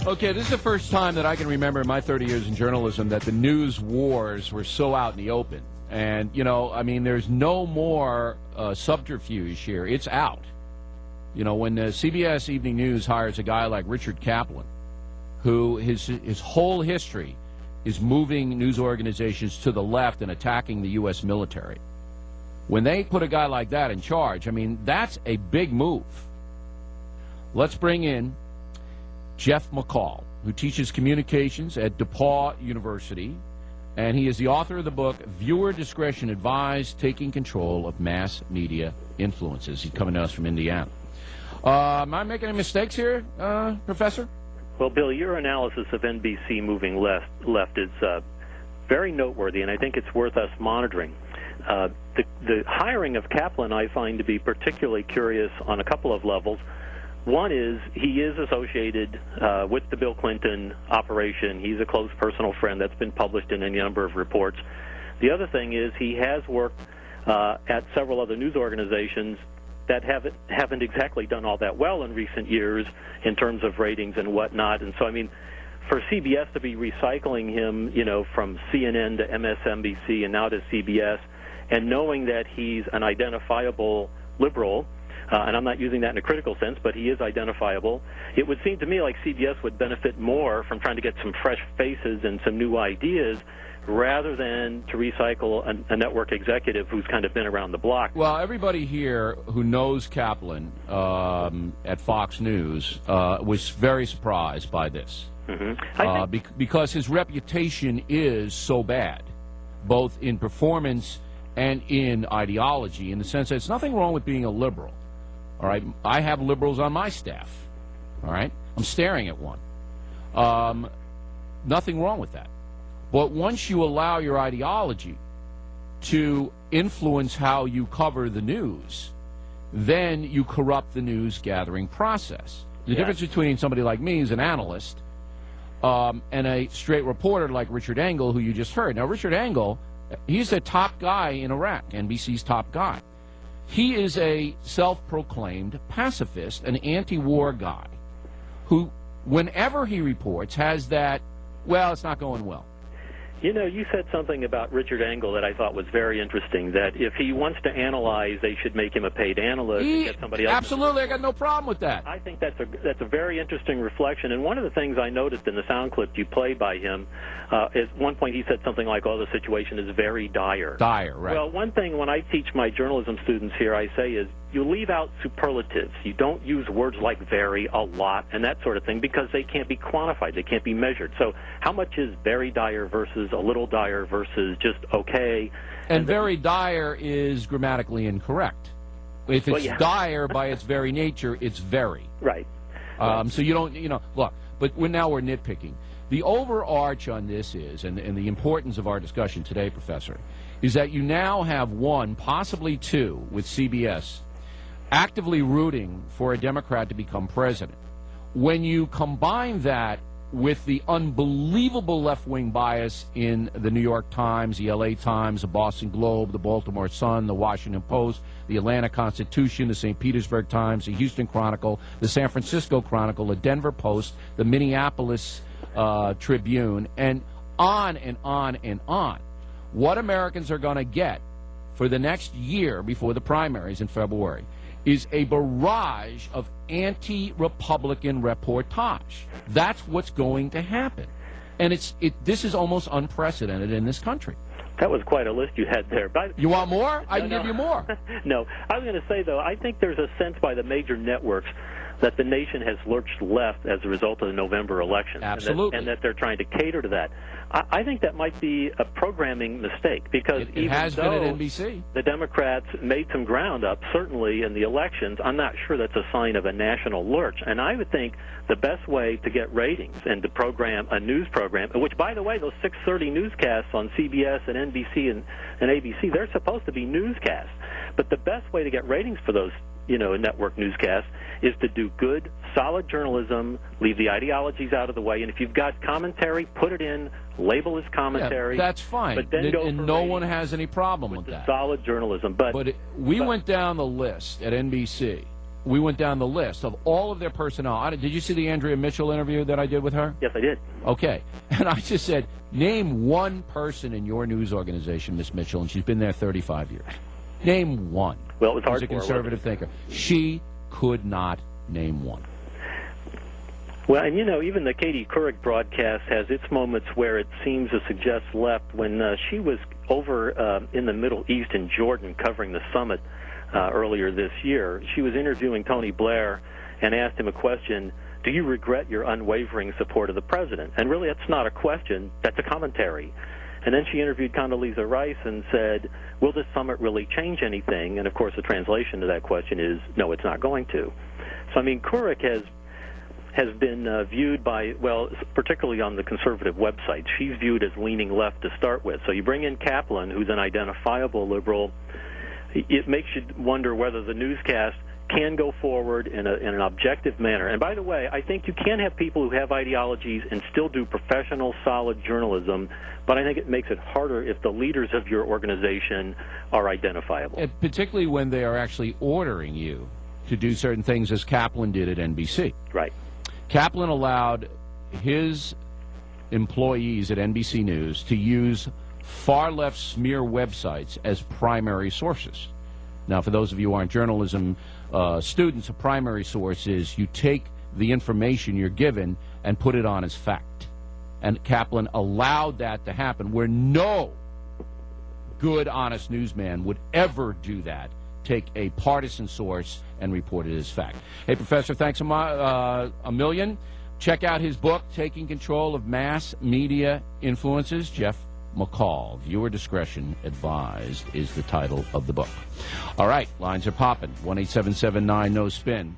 Okay, this is the first time that I can remember in my 30 years in journalism that the news wars were so out in the open. And, you know, I mean, there's no more subterfuge here. It's out. You know, when the CBS Evening News hires a guy like Rick Kaplan, who his whole history is moving news organizations to the left and attacking the U.S. military. When they put a guy like that in charge, I mean, that's a big move. Let's bring in Jeff McCall, who teaches communications at DePauw University, and he is the author of the book, Viewer Discretion Advised, Taking Control of Mass Media Influences. He's coming to us from Indiana. Am I making any mistakes here, Professor? Well, Bill, your analysis of NBC moving left is very noteworthy, and I think it's worth us monitoring. The hiring of Kaplan I find to be particularly curious on a couple of levels. One is he is associated with the Bill Clinton operation. He's a close personal friend. That's been published in a number of reports. The other thing is he has worked at several other news organizations that haven't exactly done all that well in recent years in terms of ratings and whatnot. And so, I mean, for CBS to be recycling him, you know, from CNN to MSNBC and now to CBS, and knowing that he's an identifiable liberal, and I'm not using that in a critical sense, but he is identifiable, it would seem to me like CBS would benefit more from trying to get some fresh faces and some new ideas rather than to recycle a network executive who's kind of been around the block. Well, everybody here who knows Kaplan at Fox News was very surprised by this. Because his reputation is so bad, both in performance and in ideology, in the sense that it's nothing wrong with being a liberal. All right, I have liberals on my staff. All right, I'm staring at one. Nothing wrong with that. But once you allow your ideology to influence how you cover the news, then you corrupt the news gathering process. The difference between somebody like me, who's an analyst, and a straight reporter like Richard Engel, who you just heard. Now, Richard Engel, he's the top guy in Iraq, NBC's top guy. He is a self-proclaimed pacifist, an anti-war guy, who, whenever he reports, has that, well, it's not going well. You know, you said something about Richard Engel that I thought was very interesting, that if he wants to analyze, they should make him a paid analyst and get somebody else. Absolutely, I got no problem with that. I think that's a very interesting reflection, and one of the things I noticed in the sound clip you played by him, at one point he said something like, oh, the situation is very dire. Dire, right. Well, one thing when I teach my journalism students here, I say is, you leave out superlatives. You don't use words like very, a lot, and that sort of thing, because they can't be quantified. They can't be measured. So how much is very dire versus a little dire versus just okay? And very dire is grammatically incorrect. If it's dire by its very nature, it's very. Right. So you don't, you know, look, but now we're nitpicking. The overarch on this is, and the importance of our discussion today, Professor, is that you now have one, possibly two, with CBS, actively rooting for a Democrat to become president. When you combine that with the unbelievable left-wing bias in the New York Times, the LA Times, the Boston Globe, the Baltimore Sun, the Washington Post, the Atlanta Constitution, the St. Petersburg Times, the Houston Chronicle, the San Francisco Chronicle, the Denver Post, the Minneapolis Tribune, and on and on and on. What Americans are going to get for the next year before the primaries in February is a barrage of anti-Republican reportage. That's what's going to happen. And this is almost unprecedented in this country. That was quite a list you had there. You want more? I can give you more. No. I was going to say, though, I think there's a sense by the major networks that the nation has lurched left as a result of the November election. Absolutely. And that they're trying to cater to that. I think that might be a programming mistake, because it has been at NBC. The Democrats made some ground up, certainly in the elections, I'm not sure that's a sign of a national lurch. And I would think the best way to get ratings and to program a news program, which, by the way, those 6:30 newscasts on CBS and NBC and ABC, they're supposed to be newscasts. But the best way to get ratings for those, you know, network newscasts is to do good, solid journalism, leave the ideologies out of the way, and if you've got commentary, put it in, label as commentary. Yeah, that's fine, but then and no one has any problem with that. Solid journalism. We went down the list at NBC we went down the list of all of their personnel. Did you see the Andrea Mitchell interview that I did with her? Yes, I did. Okay. And I just said, name one person in your news organization, Miss Mitchell, and she's been there 35 years. Name one. Well, it was hard as a for her, conservative thinker. She could not name one. Well, and even the Katie Couric broadcast has its moments where it seems to suggest left. When she was over in the Middle East in Jordan covering the summit earlier this year, she was interviewing Tony Blair and asked him a question, do you regret your unwavering support of the president? And really, that's not a question, that's a commentary. And then she interviewed Condoleezza Rice and said, will this summit really change anything? And, of course, the translation to that question is, no, it's not going to. So, I mean, Couric has been viewed by, well, particularly on the conservative website, she's viewed as leaning left to start with. So you bring in Kaplan, who's an identifiable liberal, it makes you wonder whether the newscast can go forward in an objective manner. And by the way, I think you can have people who have ideologies and still do professional, solid journalism, but I think it makes it harder if the leaders of your organization are identifiable. And particularly when they are actually ordering you to do certain things, as Kaplan did at NBC. Right. Kaplan allowed his employees at NBC News to use far-left smear websites as primary sources. Now, for those of you who aren't journalism students, a primary source is you take the information you're given and put it on as fact. And Kaplan allowed that to happen, where no good, honest newsman would ever do that. Take a partisan source and report it as fact. Hey, Professor, thanks a million. Check out his book, Taking Control of Mass Media Influences. Jeff McCall, Viewer Discretion Advised, is the title of the book. All right, lines are popping. 1-877-9-NO-SPIN.